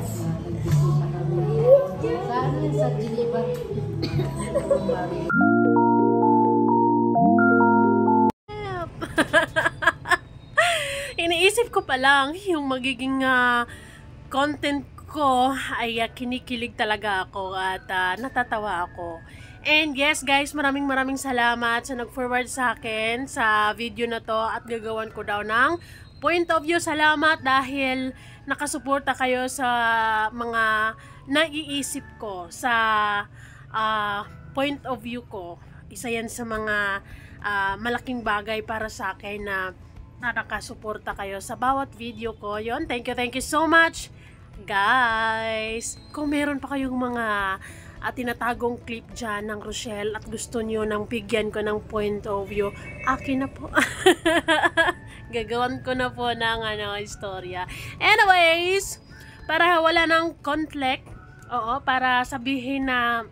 Nagbisita kami. Saan yan? Sa Geneva. Iniisip ko pa lang yung magiging content ko ay kinikilig talaga ako at natatawa ako. And yes guys, maraming salamat sa nag-forward sa akin sa video na to at gagawan ko daw ng point of view. Salamat dahil nakasuporta kayo sa mga naiisip ko sa point of view ko. Isa yan sa mga malaking bagay para sa akin na nakasuporta kayo sa bawat video ko. Yon, thank you so much guys. Kung meron pa kayong mga tinatagong clip dyan ng Rochelle at gusto nyo nang bigyan ko ng point of view, akin na po. Gagawan ko na po ng istorya. Anyways, para wala ng conflict, para sabihin na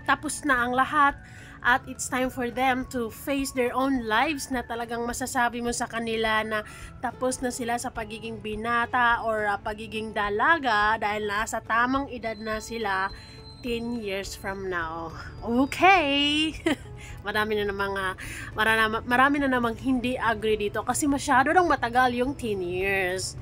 tapos na ang lahat at it's time for them to face their own lives, na talagang masasabi mo sa kanila na tapos na sila sa pagiging binata or pagiging dalaga dahil nasa tamang edad na sila 10 years from now. Okay. marami na namang hindi agree dito kasi masyado nang matagal yung 10 years.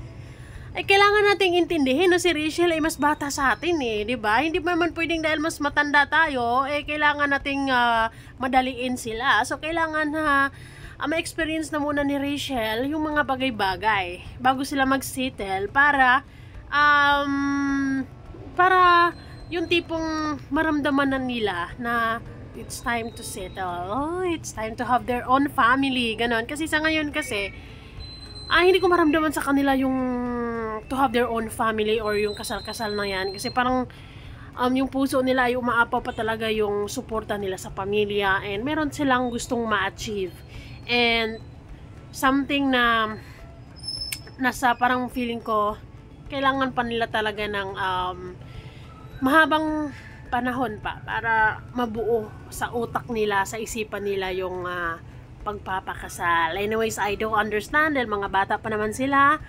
Kailangan nating intindihin si Rachel ay mas bata sa atin di ba? Hindi naman pwedeng dahil mas matanda tayo, kailangan nating madaliin sila. So kailangan ma-experience na muna ni Rachel yung mga bagay-bagay bago sila mag-settle para yung tipong maramdaman na nila na it's time to settle. It's time to have their own family. Ganon. Kasi sa ngayon kasi, hindi ko maramdaman sa kanila yung to have their own family or yung kasal-kasal na yan. Kasi parang yung puso nila ay umaapaw pa talaga yung suporta nila sa pamilya. And meron silang gustong ma-achieve. And something na nasa parang feeling ko, kailangan pa nila talaga ng mahabang panahon pa para mabuo sa utak nila, sa isipan nila yung pagpapakasal. Anyways, I do understand dahil mga bata pa naman sila.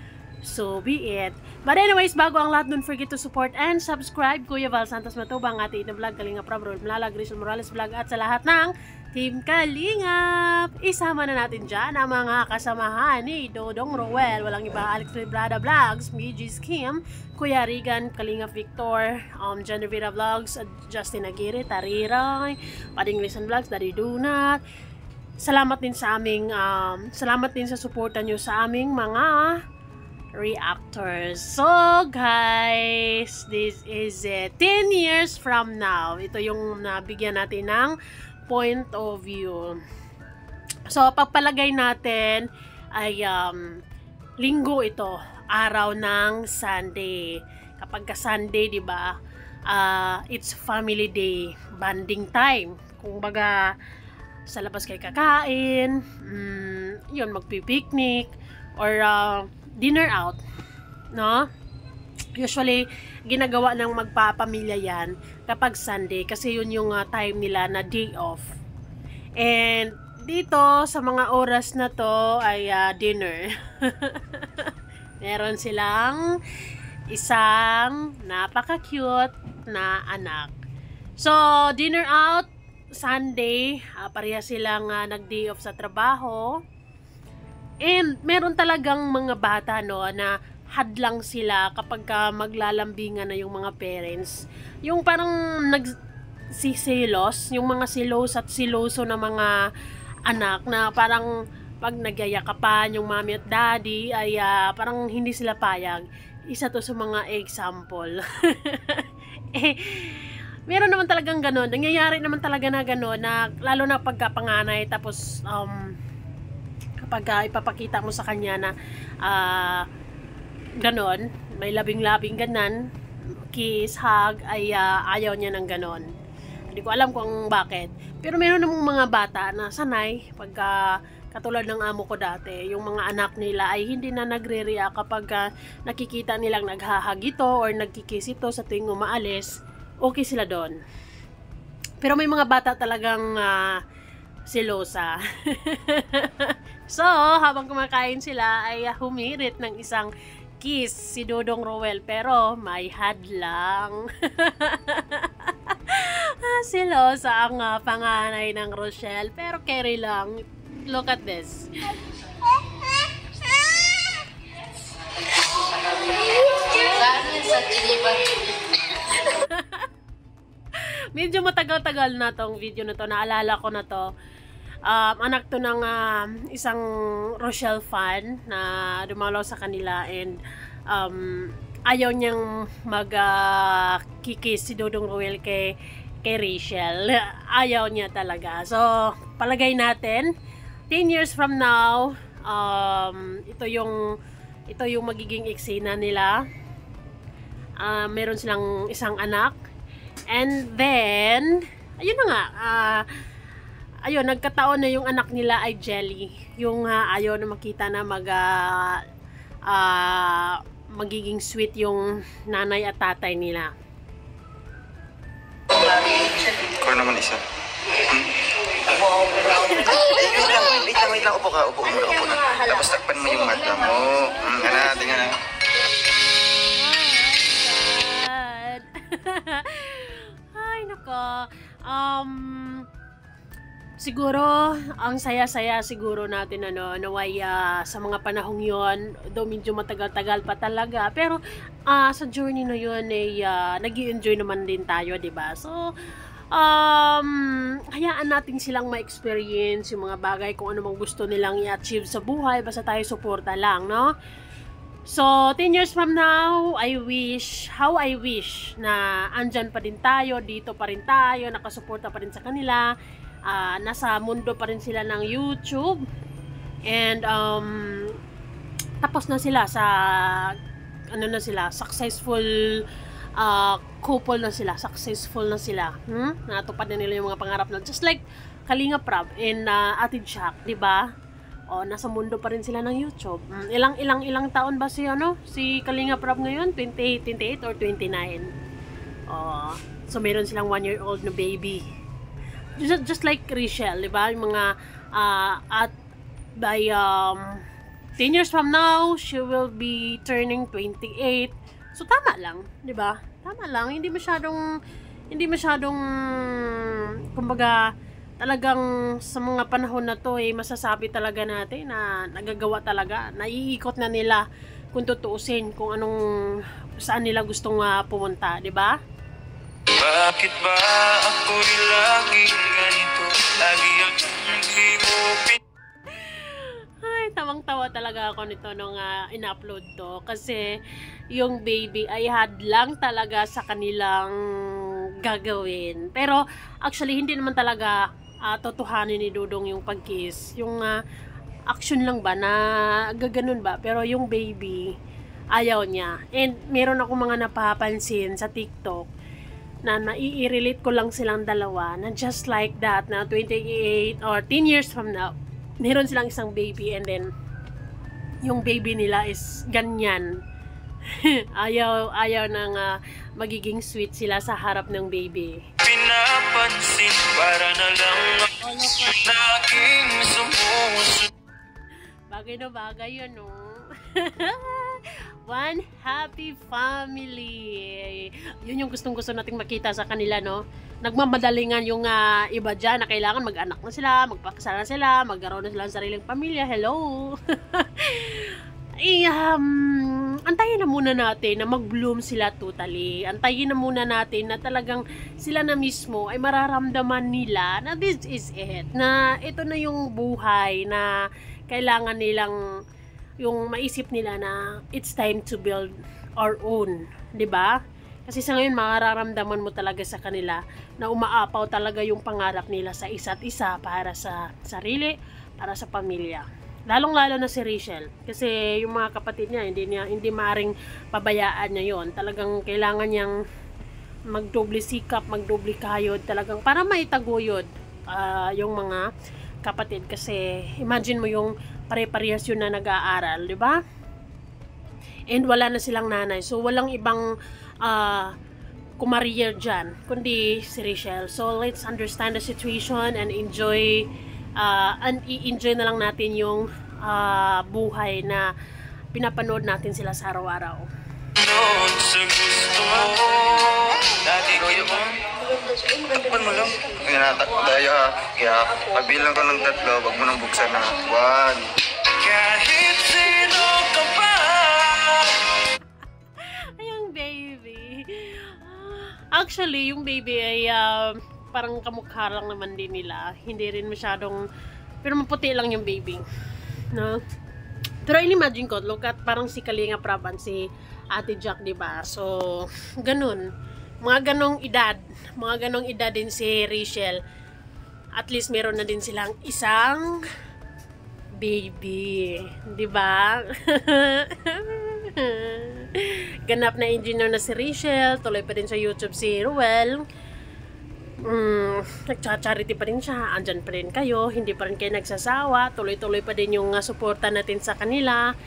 So be it. But anyways, bago ang lahat, don't forget to support and subscribe. Kuya Val Santos Matubang, Ate Ina Vlog, Kalinga Prab, Rol Malalag, Rizal Morales Vlog, at sa lahat ng Team Kalingap. Isama na natin dyan ang mga kasamahan ni Dodong Roel, walang iba, Alex Librada Vlogs, Mijis Kim, Kuya Regan, Kalingap Victor, Genevieve Vlogs, Justin Aguirre, Tariray, Pading Lisan Vlogs, Daddy Donut. Salamat din sa aming, salamat din sa suporta nyo sa aming mga reactors. So guys, this is 10 years from now. Ito yung nabigyan natin ng point of view. So pagpalagay natin ay linggo ito, araw ng Sunday. Kapag ka Sunday, di ba? It's family day, bonding time. Kung baga sa labas kayo kakain, yun, magpipiknik or dinner out, no? Usually, ginagawa ng magpapamilya yan kapag Sunday kasi yun yung time nila na day off. And dito, sa mga oras na to ay dinner. Meron silang isang napaka-cute na anak. So, dinner out, Sunday, pareha silang nag-day off sa trabaho. And meron talagang mga bata na hadlang sila kapag maglalambingan na yung mga parents. Yung parang nagsisilos, yung mga silos at siloso na mga anak na parang pag nagyayakapan yung mommy at daddy ay parang hindi sila payag. Isa to sa mga example. Meron naman talagang ganon. Nangyayari naman talaga na ganon na lalo na pagkapanganay tapos kapag ipapakita mo sa kanya na ganon, may labing-labing ganan, kiss, hug, ay ayaw niya ng ganon. Hindi ko alam kung bakit. Pero meron namang mga bata na sanay, pagka katulad ng amo ko dati, yung mga anak nila ay hindi na nagre-react kapag nakikita nilang naghahag ito or nagkikiss ito sa tuwing umaalis, okay sila doon. Pero may mga bata talagang silosa. So, habang kumakain sila ay humirit ng isang mag-kiss si Dodong Roel, pero may hadlang. Silosa ang panganay ng Rochelle, pero carry lang. Look at this. Saan yan sa Geneva? Medyo matagal-tagal na tong video na to. Naalala ko na to. Anak to ng isang Rochelle fan na dumalaw sa kanila, and ayaw niyang mag-kikis si Dodong Roel kay Rachel. Ayaw niya talaga. So, palagay natin, 10 years from now, ito yung magiging eksena nila. Meron silang isang anak. And then, ayun na nga, ayun, nagkataon na yung anak nila ay Jelly. Yung ayaw na makita na magiging sweet yung nanay at tatay nila. Ikaw naman isa. Wait lang, upo ka, upo na. Tapos takpan mo yung mata mo. Tingnan na. Ay, nako. Siguro, ang saya-saya siguro natin, naway sa mga panahong yon, though medyo matagal-tagal pa talaga, pero sa journey na yun, nag-i-enjoy naman din tayo, diba? So, hayaan natin silang ma-experience yung mga bagay, kung ano mang gusto nilang i-achieve sa buhay, basta tayo suporta lang, no? So, 10 years from now, I wish na andyan pa din tayo, dito pa rin tayo, nakasuporta pa rin sa kanila, nasa mundo pa rin sila ng YouTube, and tapos na sila sa, successful couple na sila, natupad na nila yung mga pangarap na, just like Kalinga Prab and Ate Jack, diba? Nasa mundo pa rin sila ng YouTube. Ilang taon ba si Kalinga Prab ngayon? 28 or 29? So meron silang 1-year-old na baby. Just like Rachel, di ba? Yung mga at by 10 years from now, she will be turning 28. So tama lang, di ba? Tama lang, hindi masyadong kumbaga, talagang sa mga panahon na to, masasabi talaga natin na nagagawa talaga, naiikot na nila kung tutuusin kung saan nila gustong pumunta, di ba? Bakit ba ako'y laging ganito? Lagi yung hindi mo Ay, tawang-tawa talaga ako nito nung in-upload to, kasi yung baby ay hadlang talaga sa kanilang gagawin. Pero actually hindi naman talaga totohanin ni Dodong yung pag-kiss. Yung action lang ba na gaganon ba, pero yung baby ayaw niya. And meron ako mga napapansin sa TikTok na nai-relate ko lang silang dalawa na just like that, na 28 or 10 years from now, meron silang isang baby, and then yung baby nila is ganyan. ayaw nang magiging sweet sila sa harap ng baby. pinapansin para na lang ako naging sumusunod. Bagay na bagay yun, no? One happy family. Yun yung gustong-gusto nating makita sa kanila, no? Nagmamadalingan yung iba dyan na kailangan mag-anak na sila, magpakasal na sila, magkaroon na sila ng sariling pamilya. Hello! Antayin na muna natin na mag-bloom sila totally. Antayin na muna natin na talagang sila na mismo ay mararamdaman nila na this is it. Na ito na yung buhay na kailangan nilang, yung maisip nila na it's time to build our own, 'di ba? Kasi sa ngayon mararamdaman mo talaga sa kanila na umaapaw talaga yung pangarap nila sa isa't isa para sa sarili, para sa pamilya. Lalong-lalo na si Rachel, kasi yung mga kapatid niya hindi maaring pabayaan niya 'yon. Talagang kailangan niyang magdoble sikap, magdoble kayod talagang para maitaguyod yung mga kapatid, kasi imagine mo yung pare-parehas yun na nag-aaral, di ba? And wala na silang nanay, so walang ibang kumarier dyan kundi si Rachel. So let's understand the situation and enjoy i-enjoy na lang natin yung buhay na pinapanood natin sila sa araw-araw. Takpan mo lang. Kaya natakdaya. Kaya pagbilang ko ng 3, wag mo nang buksan na. 1. Kahit sino ka pa. Ayang baby. Actually, yung baby ay parang kamukha lang naman din nila. Hindi rin masyadong, pero maputi lang yung baby. No? Pero imagine ko, look at parang si Kalinga Praban, si Ate Jack, diba? So, ganun. Mga ganong edad din si Rachel. At least meron na din silang isang baby, diba? Ganap na engineer na si Rachel, tuloy pa din sa YouTube si Ruel. Nagcha-charity pa rin siya, andyan pa rin kayo, hindi pa rin kayo nagsasawa, tuloy-tuloy pa din yung suporta natin sa kanila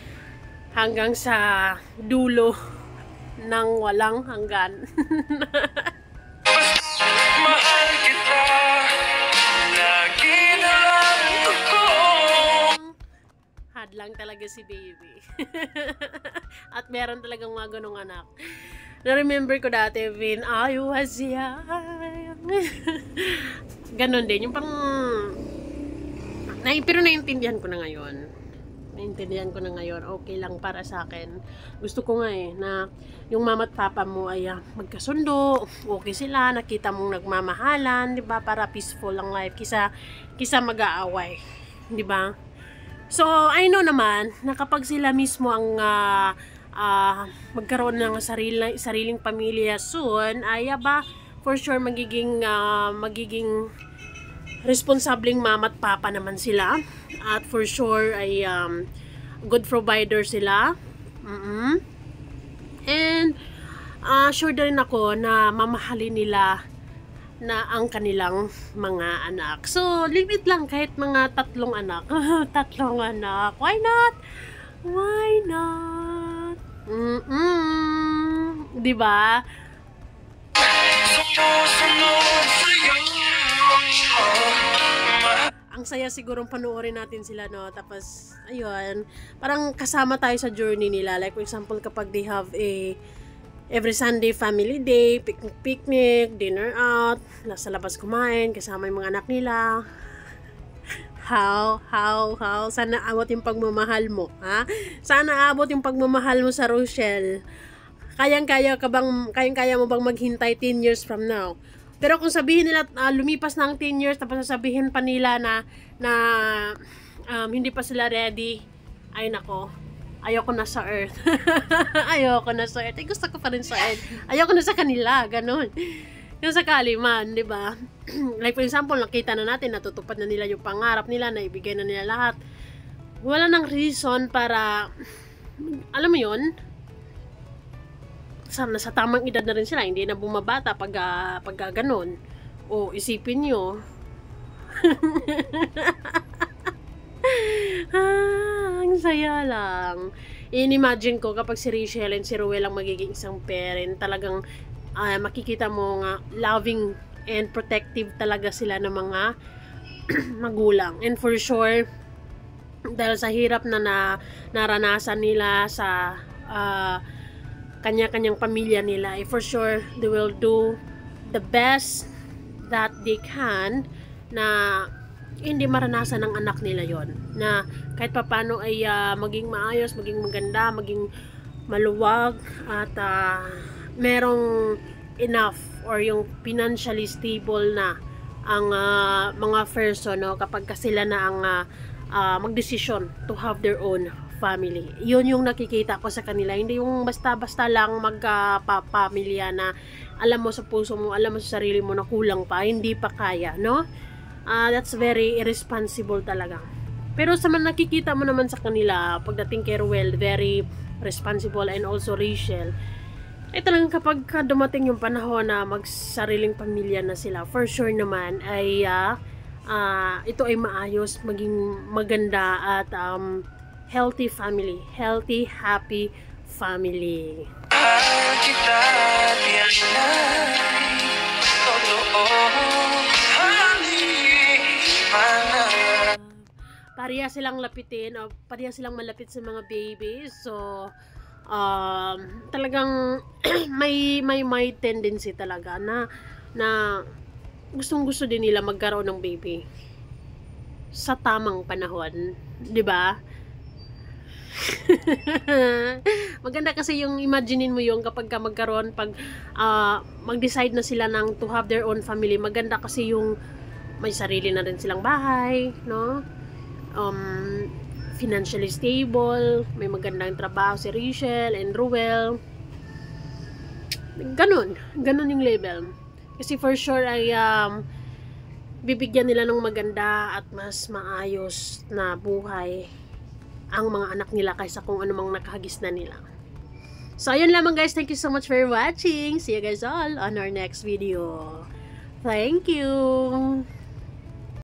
hanggang sa dulo ng walang hanggan. Mahal kita. Lagi na lang ako. Hadlang talaga si baby. At meron talagang mga ganong anak. Na-remember ko dati, when I was young. Ganon din. Yung pang... pero naiintindihan ko na ngayon. Okay lang para sa akin. Gusto ko nga na yung mama at papa mo ay magkasundo. Okay sila. Nakita mong nagmamahalan. Diba? Para peaceful ang life. Kisa mag-aaway. Diba? So, I know naman na kapag sila mismo ang magkaroon ng sariling pamilya soon, ay for sure magiging responsableng mama at papa naman sila. At for sure ay good provider sila. And sure na rin ako na mamahalin nila na ang kanilang mga anak. So, limit lang kahit mga 3 anak. 3 anak. Why not? Why not? Diba? Ang saya sigurong panoorin natin sila, no? Tapos, ayun, parang kasama tayo sa journey nila. Like, for example, kapag they have every Sunday family day, picnic, dinner out, nasa labas kumain, kasama yung mga anak nila. How? Sana abot yung pagmamahal mo, ha? Sana abot yung pagmamahal mo sa Rochelle. Kayang-kaya mo bang maghintay 10 years from now? Pero kung sabihin nila, lumipas na ang 10 years, tapos sasabihin pa nila na hindi pa sila ready, ay nako, ayoko na sa earth. Ayoko na sa earth. Ay, gusto ko pa rin sa earth. Ayoko na sa kanila, ganun. Yung sakali man, di ba? Like for example, nakita na natin, natutupad na nila yung pangarap nila, naibigay na nila lahat. Wala nang reason para, alam mo yun, sana sa tamang edad na rin sila, hindi na bumabata pag ganun. O isipin nyo. Ang saya lang. In-imagine ko kapag si Rachel and si Ruel ang magiging isang parent, talagang makikita mo nga loving and protective talaga sila ng mga magulang. And for sure, dahil sa hirap na naranasan nila sa kanya-kanyang pamilya nila, for sure they will do the best that they can na hindi maranasan ng anak nila yon, na kahit papano ay maging maayos, maging maganda, maging maluwag, at merong enough or yung financially stable na ang mga person, no, kapag sila na ang magdesisyon to have their own family. Yun yung nakikita ko sa kanila. Hindi yung basta-basta lang magpapamilya na alam mo sa puso mo, alam mo sa sarili mo na kulang pa, hindi pa kaya, no? That's very irresponsible talaga. Pero sa nakikita mo naman sa kanila, pagdating kay Ruel, very responsible, and also Rachel, ay talagang kapag dumating yung panahon na magsariling pamilya na sila, for sure naman ay ito ay maayos, maging maganda at healthy family, healthy, happy family. pareha silang lapitin o pareha silang malapit sa mga babies. So, talagang may tendency talaga na gustong-gusto din nila magkaroon ng baby sa tamang panahon, 'di ba? Maganda kasi yung imaginein mo yung kapag ka magkaroon mag-decide na sila to have their own family. Maganda kasi yung may sarili na rin silang bahay, no? Financially stable, may magandang trabaho si Rachel and Ruel. Ganun yung level. Kasi for sure ay bibigyan nila ng maganda at mas maayos na buhay ang mga anak nila kaysa kung anumang nakahagis na nila. So, ayun lamang guys. Thank you so much for watching. See you guys all on our next video. Thank you!